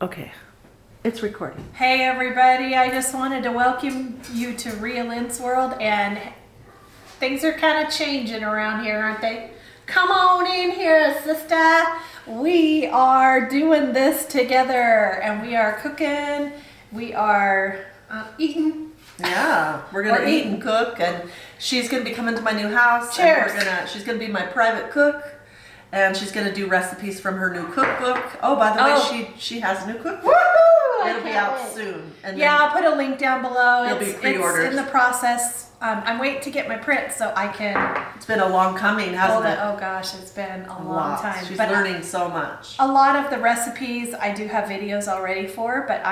Okay, it's recording. Hey everybody, I just wanted to welcome you to Realynns world, and things are kind of changing around here, aren't they? Come on in here, sister. We are doing this together, and we are cooking, we are eating. Yeah, we're gonna eat and cook, and she's gonna be coming to my new house. Cheers. And she's gonna be my private cook, and she's gonna do recipes from her new cookbook. Oh, by the way, she has a new cookbook. Woohoo! It'll be out soon. And yeah, I'll put a link down below. It'll be pre-ordered. It's in the process. I'm waiting to get my print so I can. It's been a long coming, hasn't it? Oh gosh, it's been a long time. She's learning so much. A lot of the recipes I do have videos already for, but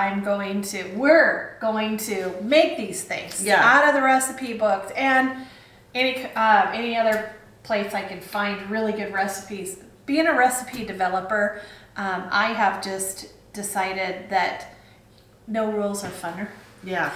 we're going to make these things out of the recipe books and any other place I can find really good recipes. Being a recipe developer, I have just decided that no rules are funner. Yeah.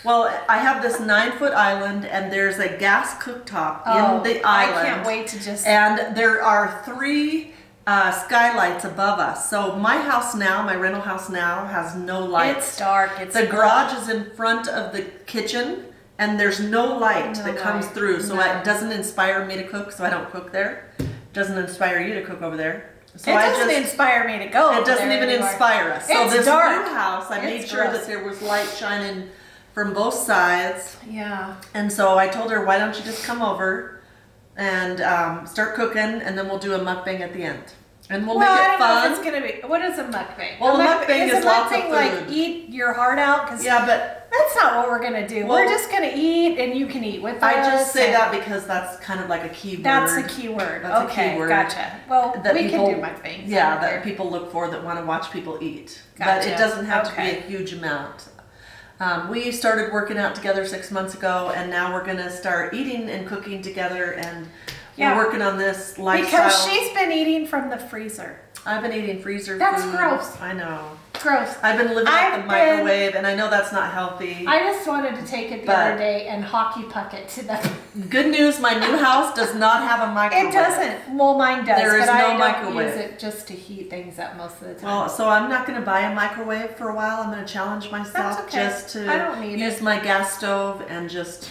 Well, I have this 9-foot island, and there's a gas cooktop in the island. I can't wait to just... And there are 3 skylights above us. So my house now, my rental house now, has no lights. It's dark. The garage is in front of the kitchen, and there's no light that comes through. So it doesn't inspire me to cook, so I don't cook there. It doesn't inspire you to cook over there. So it doesn't inspire me to go. It doesn't even inspire us. So this dark. new house, I made sure that there was light shining from both sides. Yeah. And so I told her, why don't you just come over and start cooking, and then we'll do a mukbang at the end. And we'll make it fun. I don't know if it's gonna be. What is a mukbang? Well, a mukbang is lots of food. Like eat your heart out? Cause yeah, but that's not what we're gonna do. We're just gonna eat, and you can eat with us. I just say that because that's kind of like a key word. That's a key word. That's a key word. Gotcha. Well, we can do mukbangs. Yeah, that people look for that want to watch people eat. Gotcha. But it doesn't have to be a huge amount. We started working out together 6 months ago, and now we're gonna start eating and cooking together, and we're working on this lifestyle. Because she's been eating from the freezer. I've been eating freezer food. That's gross. I know. Gross. I've been living at the microwave, and I know that's not healthy. I just wanted to take it the other day and hockey puck it to the... Good news, my new house does not have a microwave. It doesn't. Well, mine does. There is but no I microwave. don't use it just to heat things up most of the time. Well, so I'm not going to buy a microwave for a while. I'm going to challenge myself just to use my gas stove and just...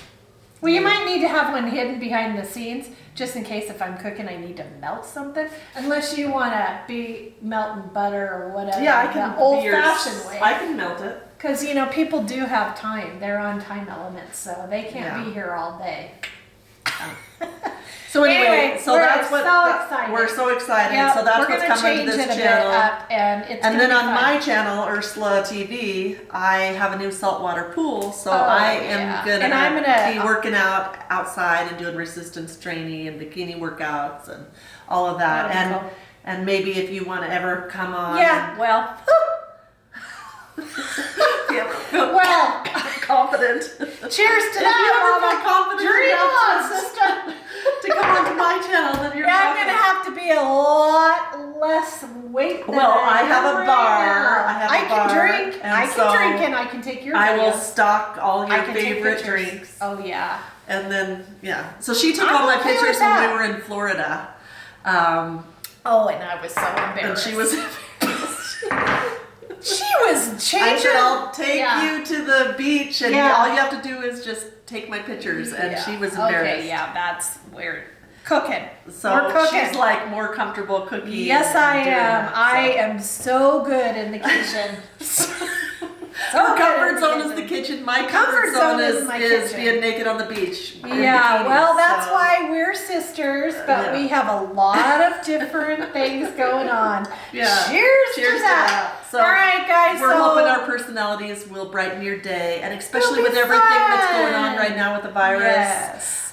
Well, you might need to have one hidden behind the scenes, just in case if I'm cooking I need to melt something. Unless you want to be melting butter or whatever. Yeah, I can. The old-fashioned way. I can melt it. Because, people do have time. They're on time elements, so they can't be here all day. So anyway, so that's what excited. We're so excited. Yep, so that's what's coming to this channel. And then on my channel, Ursula TV, I have a new saltwater pool. So I am gonna be working out outside and doing resistance training and bikini workouts and all of that. And maybe if you want to ever come on. Yeah. Well. Well, confident. Cheers to that, Mama. Dream on, sister. To come onto my channel, then I'm gonna have to be a lot less weight. I have a bar. I can drink. I can drink, and I can take your. I will stock all your favorite drinks. Oh yeah. And then so she took all my pictures when we were in Florida. And I was so embarrassed. And she was. She was changing. I said, I'll take you to the beach, and all you have to do is just take my pictures. And she was embarrassed. Okay, that's weird. Cooking. So we're cooking. She's like more comfortable cooking. Yes, I am. I am so good in the kitchen. Her comfort zone is the kitchen. My comfort zone is being naked on the beach. Yeah, well, that's why we're sisters, but we have a lot of different things going on. Yeah. Cheers to that. So all right, guys. We're hoping our personalities will brighten your day, and especially with everything that's going on right now with the virus. Yes.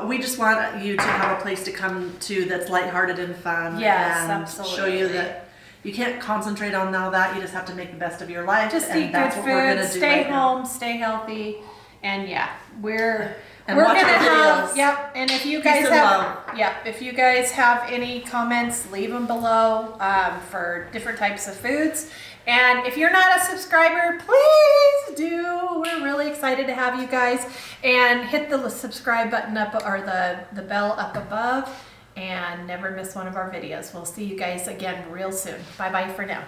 We just want you to have a place to come to that's lighthearted and fun. Yes, and absolutely. Show you that you can't concentrate on all that. You just have to make the best of your life. Just eat good food, stay home, stay healthy, and we're gonna have and if you guys if you guys have any comments, leave them below for different types of foods. And if you're not a subscriber, please do. We're really excited to have you guys, and hit the subscribe button up or the bell up above. And never miss one of our videos. We'll see you guys again real soon. Bye-bye for now.